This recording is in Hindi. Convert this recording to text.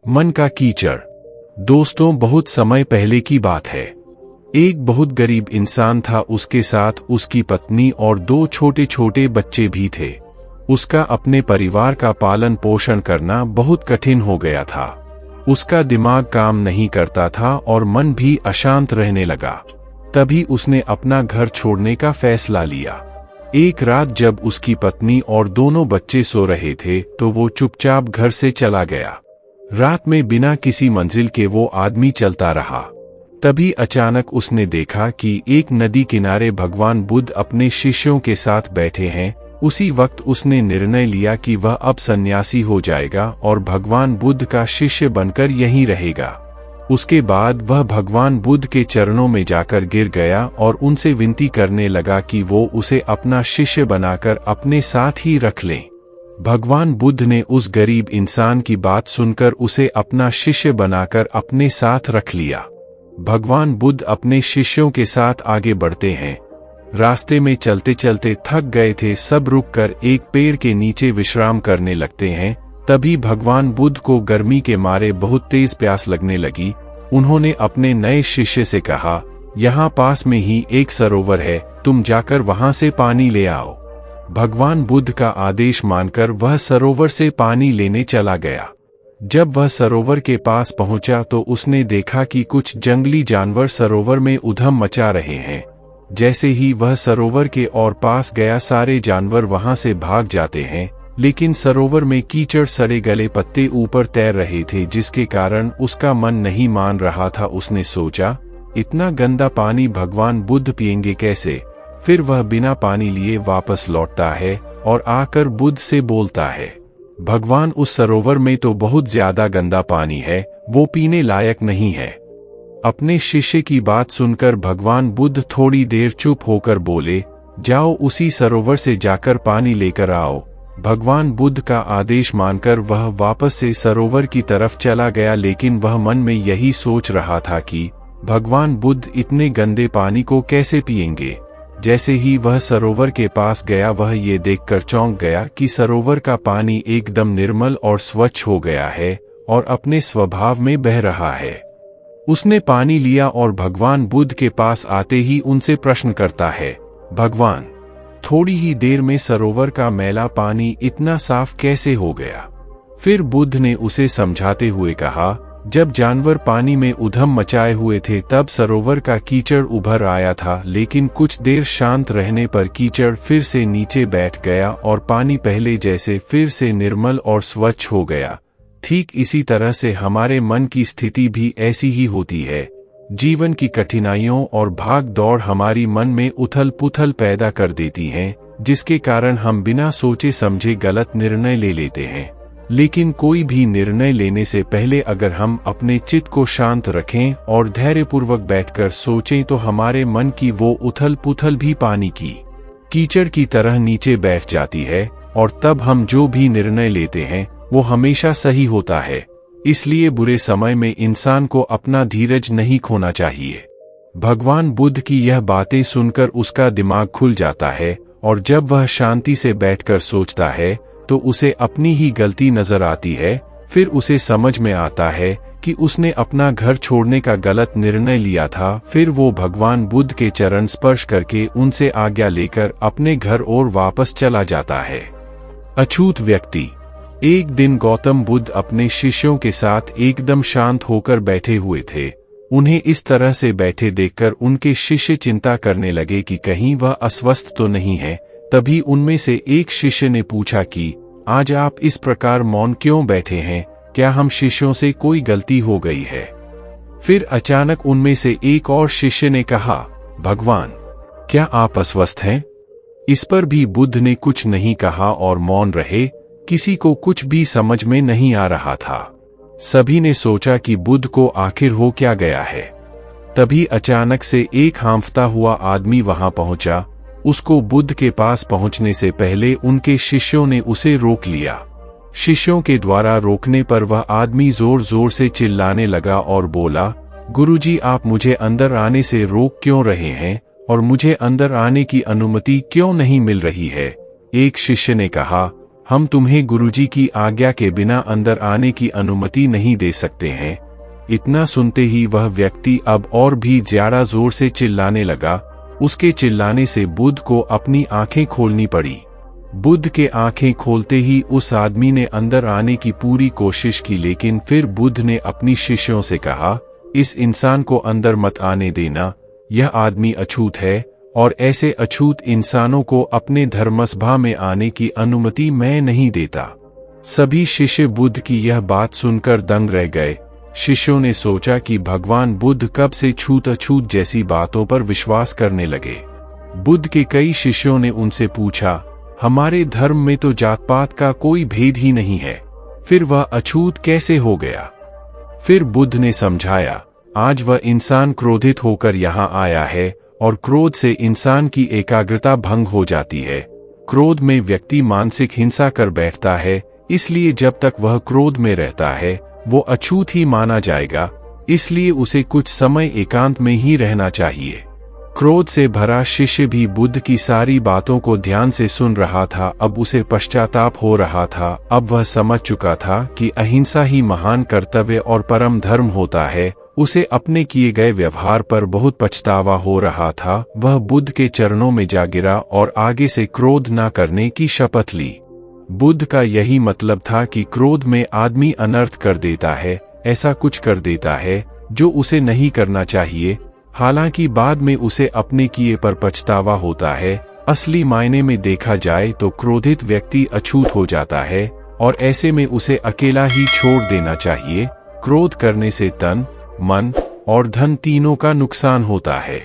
मन का कीचड़। दोस्तों, बहुत समय पहले की बात है। एक बहुत गरीब इंसान था। उसके साथ उसकी पत्नी और 2 छोटे छोटे बच्चे भी थे। उसका अपने परिवार का पालन पोषण करना बहुत कठिन हो गया था। उसका दिमाग काम नहीं करता था और मन भी अशांत रहने लगा। तभी उसने अपना घर छोड़ने का फैसला लिया। एक रात जब उसकी पत्नी और दोनों बच्चे सो रहे थे तो वो चुपचाप घर से चला गया। रात में बिना किसी मंजिल के वो आदमी चलता रहा। तभी अचानक उसने देखा कि एक नदी किनारे भगवान बुद्ध अपने शिष्यों के साथ बैठे हैं। उसी वक्त उसने निर्णय लिया कि वह अब सन्यासी हो जाएगा और भगवान बुद्ध का शिष्य बनकर यहीं रहेगा। उसके बाद वह भगवान बुद्ध के चरणों में जाकर गिर गया और उनसे विनती करने लगा कि वो उसे अपना शिष्य बनाकर अपने साथ ही रख लें। भगवान बुद्ध ने उस गरीब इंसान की बात सुनकर उसे अपना शिष्य बनाकर अपने साथ रख लिया। भगवान बुद्ध अपने शिष्यों के साथ आगे बढ़ते हैं। रास्ते में चलते चलते थक गए थे। सब रुककर एक पेड़ के नीचे विश्राम करने लगते हैं। तभी भगवान बुद्ध को गर्मी के मारे बहुत तेज प्यास लगने लगी। उन्होंने अपने नए शिष्य से कहा, यहाँ पास में ही एक सरोवर है, तुम जाकर वहां से पानी ले आओ। भगवान बुद्ध का आदेश मानकर वह सरोवर से पानी लेने चला गया। जब वह सरोवर के पास पहुंचा तो उसने देखा कि कुछ जंगली जानवर सरोवर में उधम मचा रहे हैं। जैसे ही वह सरोवर के और पास गया, सारे जानवर वहां से भाग जाते हैं। लेकिन सरोवर में कीचड़, सड़े गले पत्ते ऊपर तैर रहे थे, जिसके कारण उसका मन नहीं मान रहा था। उसने सोचा, इतना गंदा पानी भगवान बुद्ध पिएंगे कैसे? फिर वह बिना पानी लिए वापस लौटता है और आकर बुद्ध से बोलता है, भगवान, उस सरोवर में तो बहुत ज्यादा गंदा पानी है, वो पीने लायक नहीं है। अपने शिष्य की बात सुनकर भगवान बुद्ध थोड़ी देर चुप होकर बोले, जाओ उसी सरोवर से जाकर पानी लेकर आओ। भगवान बुद्ध का आदेश मानकर वह वापस से सरोवर की तरफ चला गया। लेकिन वह मन में यही सोच रहा था कि भगवान बुद्ध इतने गंदे पानी को कैसे पिएंगे। जैसे ही वह सरोवर के पास गया, वह ये देखकर चौंक गया कि सरोवर का पानी एकदम निर्मल और स्वच्छ हो गया है और अपने स्वभाव में बह रहा है। उसने पानी लिया और भगवान बुद्ध के पास आते ही उनसे प्रश्न करता है, भगवान, थोड़ी ही देर में सरोवर का मैला पानी इतना साफ कैसे हो गया? फिर बुद्ध ने उसे समझाते हुए कहा, जब जानवर पानी में उधम मचाए हुए थे तब सरोवर का कीचड़ उभर आया था, लेकिन कुछ देर शांत रहने पर कीचड़ फिर से नीचे बैठ गया और पानी पहले जैसे फिर से निर्मल और स्वच्छ हो गया। ठीक इसी तरह से हमारे मन की स्थिति भी ऐसी ही होती है। जीवन की कठिनाइयों और भाग दौड़ हमारी मन में उथल पुथल पैदा कर देती हैं, जिसके कारण हम बिना सोचे समझे गलत निर्णय ले लेते हैं। लेकिन कोई भी निर्णय लेने से पहले अगर हम अपने चित्त को शांत रखें और धैर्यपूर्वक बैठकर सोचें तो हमारे मन की वो उथल पुथल भी पानी की कीचड़ की तरह नीचे बैठ जाती है और तब हम जो भी निर्णय लेते हैं वो हमेशा सही होता है। इसलिए बुरे समय में इंसान को अपना धीरज नहीं खोना चाहिए। भगवान बुद्ध की यह बातें सुनकर उसका दिमाग खुल जाता है और जब वह शांति से बैठकर सोचता है तो उसे अपनी ही गलती नजर आती है। फिर उसे समझ में आता है कि उसने अपना घर छोड़ने का गलत निर्णय लिया था। फिर वो भगवान बुद्ध के चरण स्पर्श करके उनसे आज्ञा लेकर अपने घर और वापस चला जाता है। अछूत व्यक्ति। एक दिन गौतम बुद्ध अपने शिष्यों के साथ एकदम शांत होकर बैठे हुए थे। उन्हें इस तरह से बैठे देखकर उनके शिष्य चिंता करने लगे कि कहीं वह अस्वस्थ तो नहीं है। तभी उनमें से एक शिष्य ने पूछा कि आज आप इस प्रकार मौन क्यों बैठे हैं? क्या हम शिष्यों से कोई गलती हो गई है? फिर अचानक उनमें से एक और शिष्य ने कहा, भगवान, क्या आप अस्वस्थ हैं? इस पर भी बुद्ध ने कुछ नहीं कहा और मौन रहे। किसी को कुछ भी समझ में नहीं आ रहा था। सभी ने सोचा कि बुद्ध को आखिर हो क्या गया है। तभी अचानक से एक हांफता हुआ आदमी वहां पहुंचा। उसको बुद्ध के पास पहुंचने से पहले उनके शिष्यों ने उसे रोक लिया। शिष्यों के द्वारा रोकने पर वह आदमी जोर जोर से चिल्लाने लगा और बोला, गुरुजी, आप मुझे अंदर आने से रोक क्यों रहे हैं और मुझे अंदर आने की अनुमति क्यों नहीं मिल रही है? एक शिष्य ने कहा, हम तुम्हें गुरुजी की आज्ञा के बिना अंदर आने की अनुमति नहीं दे सकते हैं। इतना सुनते ही वह व्यक्ति अब और भी ज्यादा जोर से चिल्लाने लगा। उसके चिल्लाने से बुद्ध को अपनी आंखें खोलनी पड़ी। बुद्ध के आंखें खोलते ही उस आदमी ने अंदर आने की पूरी कोशिश की, लेकिन फिर बुद्ध ने अपनी शिष्यों से कहा, इस इंसान को अंदर मत आने देना, यह आदमी अछूत है और ऐसे अछूत इंसानों को अपने धर्मसभा में आने की अनुमति मैं नहीं देता। सभी शिष्य बुद्ध की यह बात सुनकर दंग रह गए। शिष्यों ने सोचा कि भगवान बुद्ध कब से छूत अछूत जैसी बातों पर विश्वास करने लगे। बुद्ध के कई शिष्यों ने उनसे पूछा, हमारे धर्म में तो जात पात का कोई भेद ही नहीं है, फिर वह अछूत कैसे हो गया? फिर बुद्ध ने समझाया, आज वह इंसान क्रोधित होकर यहाँ आया है और क्रोध से इंसान की एकाग्रता भंग हो जाती है। क्रोध में व्यक्ति मानसिक हिंसा कर बैठता है, इसलिए जब तक वह क्रोध में रहता है वो अछूत ही माना जाएगा, इसलिए उसे कुछ समय एकांत में ही रहना चाहिए। क्रोध से भरा शिष्य भी बुद्ध की सारी बातों को ध्यान से सुन रहा था। अब उसे पश्चाताप हो रहा था। अब वह समझ चुका था कि अहिंसा ही महान कर्तव्य और परम धर्म होता है। उसे अपने किए गए व्यवहार पर बहुत पछतावा हो रहा था। वह बुद्ध के चरणों में जा गिरा और आगे से क्रोध न करने की शपथ ली। बुद्ध का यही मतलब था कि क्रोध में आदमी अनर्थ कर देता है, ऐसा कुछ कर देता है जो उसे नहीं करना चाहिए। हालांकि बाद में उसे अपने किए पर पछतावा होता है। असली मायने में देखा जाए तो क्रोधित व्यक्ति अछूत हो जाता है और ऐसे में उसे अकेला ही छोड़ देना चाहिए। क्रोध करने से तन, मन और धन तीनों का नुकसान होता है।